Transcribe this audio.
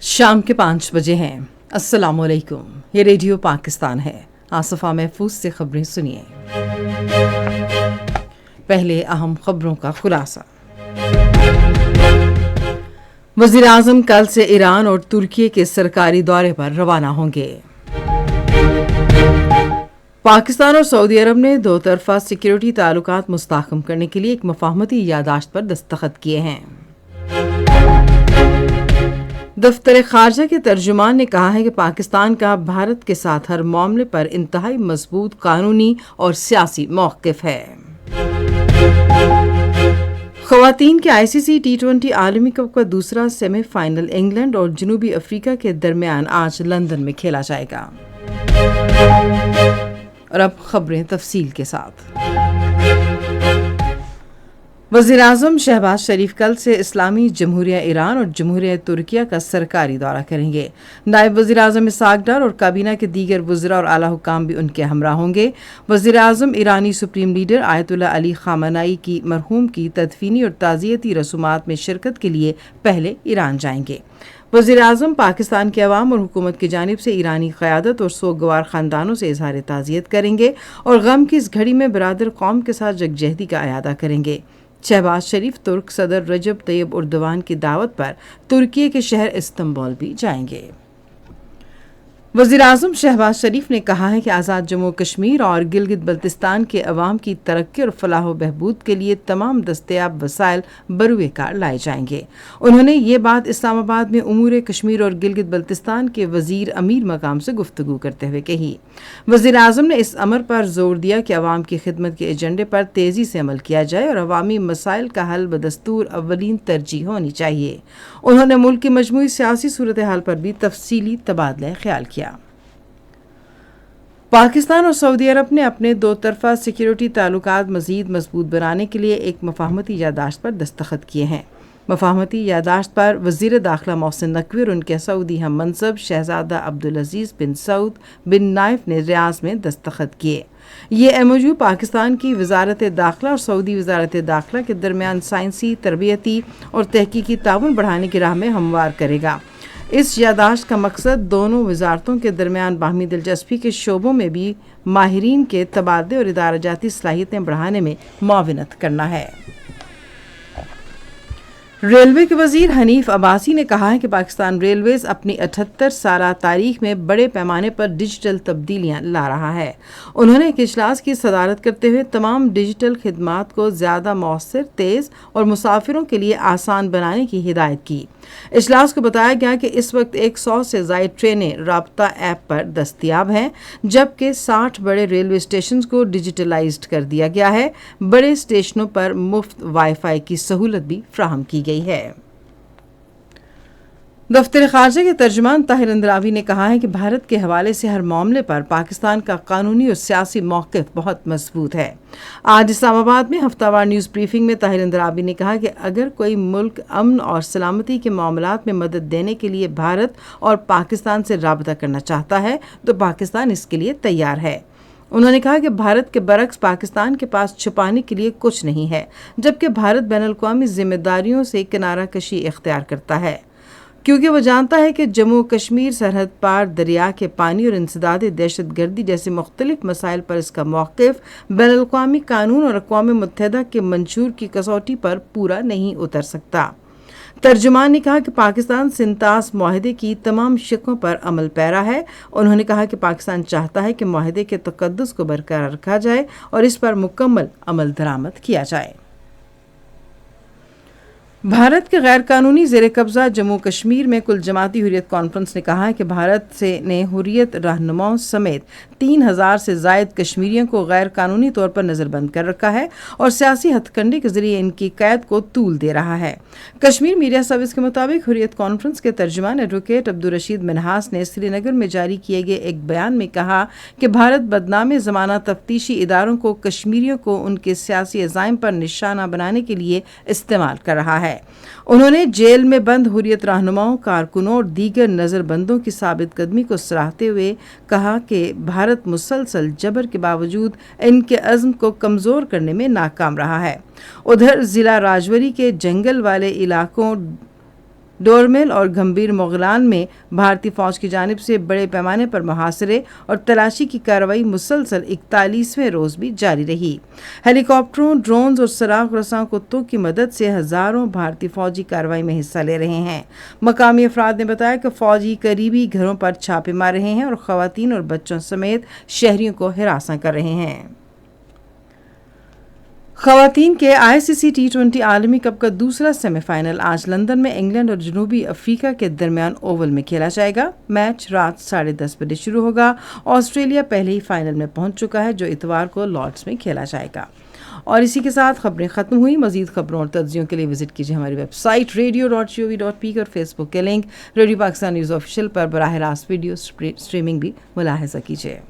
शाम के 5 बजे हैं। अस्सलाम वालेकुम, ये रेडियो पाकिस्तान है। आसफा महफूज से खबरें सुनिए। पहले अहम खबरों का खुलासा। वज़ीर आज़म कल से ईरान और तुर्की के सरकारी दौरे पर रवाना होंगे। पाकिस्तान और सऊदी अरब ने दो तरफा सिक्योरिटी ताल्लुकात मुस्तहकम करने के लिए एक मफाहमती यादाश्त पर दस्तखत किए हैं। दफ्तर खारजा के तर्जुमान ने कहा है कि पाकिस्तान का भारत के साथ हर मामले पर इंतहाई मजबूत कानूनी और सियासी मौक़िफ़ है। ख़वातीन के ICC T20 आलमी कप का दूसरा सेमीफाइनल इंग्लैंड और जनूबी अफ्रीका के दरमियान आज लंदन में खेला जाएगा। और अब खबरें तफसील के साथ। वज़ीर आज़म शहबाज शरीफ कल से इस्लामी जमहूरिया ईरान और जमहूरिया तुर्किया का सरकारी दौरा करेंगे। नायब वज़ीर आज़म इसहाक डार और काबीना के दीगर वज़रा और आला हुकाम भी उनके हमरा होंगे। वज़ीर आज़म ईरानी supreme leader Ayatollah Ali Khamenei की मरहूम की तदफीनी और ताज़ियती रसूमात में शिरकत के लिए पहले ईरान जाएंगे। वज़ीर आज़म पाकिस्तान के अवाम और हुकूमत की जानिब से ईरानी क़यादत और सोगवार ख़ानदानों से इज़हार ताज़ियत करेंगे और गम की इस घड़ी में बरादर कौम के साथ यकजहती का अयादा करेंगे। शहबाज शरीफ तुर्क सदर रजब तैयब उर्दवान की दावत पर तुर्की के शहर इस्तांबुल भी जाएंगे। वज़ीर आज़म शहबाज शरीफ ने कहा है कि आज़ाद जम्मू कश्मीर और गिलगित बल्तिस्तान के अवाम की तरक्की और फलाह व बहबूद के लिए तमाम दस्तयाब वसाइल बरूए कार लाए जाएंगे। उन्होंने ये बात इस्लामाबाद में उमूर कश्मीर और गिलगित बल्तिस्तान के वज़ीर अमीर मकाम से गुफ्तगू करते हुए कही। वज़ीर आज़म ने इस अमर पर जोर दिया कि अवाम की खिदमत के एजेंडे पर तेज़ी से अमल किया जाए और अवामी मसाइल का हल बदस्तूर अव्वलीन तरजीह होनी चाहिए। उन्होंने मुल्क की मजमूई सियासी सूरत हाल पर भी तफसीली तबादला ख्याल किया। पाकिस्तान और सऊदी अरब ने अपने दो तरफा सिक्योरिटी ताल्लुकात मज़ीद मजबूत बनाने के लिए एक मफाहमती यादाश्त पर दस्तखत किए हैं। मफाहमती यादाश्त पर वज़ीर दाखिला मोहसिन नकवी और उनके सऊदी हम मनसब शहजादा अब्दुल अजीज़ बिन सऊद बिन नाइफ ने रियाज में दस्तखत किए। ये MOU पाकिस्तान की वजारत दाखिला और सऊदी वजारत दाखिला के दरमियान साइंसी, तरबियती और तहकीकी ताउन बढ़ाने की राह में हमवार करेगा। इस यादाश्त का मकसद दोनों वजारतों के दरमियान बाहमी दिलचस्पी के शोबों में भी माहिरीन के तबादले और इदाराजाती सलाहियतें बढ़ाने में मुआविनत करना है। रेलवे के वजीर हनीफ अब्बासी ने कहा है कि पाकिस्तान रेलवेज अपनी 78 साला तारीख में बड़े पैमाने पर डिजिटल तब्दीलियां ला रहा है। उन्होंने एक इजलास की सदारत करते हुए तमाम डिजिटल खिदमात को ज़्यादा मौसर, तेज़ और मुसाफिरों के लिए आसान बनाने की हिदायत की। इजलास को बताया गया कि इस वक्त 100 से ज़ायद ट्रेनें राब्ता ऐप पर दस्तियाब हैं, जबकि 60 बड़े रेलवे स्टेशन को डिजिटलाइज्ड कर दिया गया है। बड़े स्टेशनों पर मुफ्त वाईफाई की सहूलत भी फ्राहम की गई है। दफ्तर खारजा के तर्जुमान ताहिर अंद्रावी ने कहा है कि भारत के हवाले से हर मामले पर पाकिस्तान का कानूनी और सियासी मौक़िफ़ बहुत मजबूत है। आज इस्लामाबाद में हफ्तावार न्यूज़ ब्रीफिंग में ताहिर अंद्रावी ने कहा कि अगर कोई मुल्क अमन और सलामती के मामलात में मदद देने के लिए भारत और पाकिस्तान से राबता करना चाहता है तो पाकिस्तान इसके लिए तैयार है। उन्होंने कहा कि भारत के बरक्स पाकिस्तान के पास छुपाने के लिए कुछ नहीं है, जबकि भारत बैनुल-अक़वामी जिम्मेदारियों से किनारा कशी इख्तियार करता है, क्योंकि वो जानता है कि जम्मू कश्मीर सरहद पार दरिया के पानी और इंसदाद दहशत गर्दी जैसे मुख्तलिफ मसाइल पर इसका मौक़िफ़ बैनुल-अक़वामी कानून और अक़वाम मुत्तहिदा के मंशूर की कसौटी पर पूरा नहीं उतर सकता। तर्जुमान ने कहा कि पाकिस्तान सिंतास मुआहदे की तमाम शिकों पर अमल पैरा है। उन्होंने कहा कि पाकिस्तान चाहता है कि मुआहदे के तक़द्दुस को बरकरार रखा जाए और इस पर मुकम्मल अमल दरामद किया जाए। भारत के गैर कानूनी ज़ेर कब्ज़ा जम्मू कश्मीर में कुल जमाती हुर्रियत कॉन्फ्रेंस ने कहा है कि भारत ने हुर्रियत रहनुमाओं समेत 3000 से ज़ायद कश्मीरियों को गैर कानूनी तौर पर नज़रबंद कर रखा है और सियासी हथकंडे के जरिए इनकी कैद को तूल दे रहा है। कश्मीर मीडिया सर्विस के मुताबिक हुर्रियत कॉन्फ्रेंस के तर्जुमान एडवोकेट अब्दुल रशीद मिन्हास ने श्रीनगर में जारी किए गए एक बयान में कहा कि भारत बदनामे ज़माना तफ्तीशी इदारों को कश्मीरियों को उनके सियासी अज़ाइम पर निशाना बनाने के लिए इस्तेमाल कर रहा है। है। उन्होंने जेल में बंद हुर्रियत रहनुमाओं, कारकुनों और दीगर नज़रबंदों की साबित कदमी को सराहते हुए कहा कि भारत मुसलसल जबर के बावजूद इनके अज़्म को कमज़ोर करने में नाकाम रहा है। उधर ज़िला राजौरी के जंगल वाले इलाकों डोरमेल और गंभीर मोगलान में भारतीय फौज की जानिब से बड़े पैमाने पर मुहासरे और तलाशी की कार्रवाई मुसलसल 41वें रोज भी जारी रही। हेलीकॉप्टरों, ड्रोन्स और सराग रसां कुत्तों की मदद से हजारों भारतीय फौजी कार्रवाई में हिस्सा ले रहे हैं। मकामी अफराद ने बताया कि फौजी करीबी घरों पर छापे मार रहे हैं और खवातीन और बच्चों समेत शहरियों को हिरासा कर रहे हैं। खवातीन के ICC T20 आलमी कप का दूसरा सेमीफाइनल आज लंदन में इंग्लैंड और जनूबी अफ्रीका के दरमियान ओवल में खेला जाएगा। मैच रात 10:30 बजे शुरू होगा। ऑस्ट्रेलिया पहले ही फाइनल में पहुंच चुका है, जो इतवार को लॉर्ड्स में खेला जाएगा। और इसी के साथ खबरें खत्म हुई। मजीद खबरों और तज्जियों के लिए विजिट कीजिए हमारी वेबसाइट radio.gov.pk और फेसबुक के link radio Pakistan news official पर बराह रास्त वीडियो स्ट्रीमिंग भी मुलाहिजा कीजिए।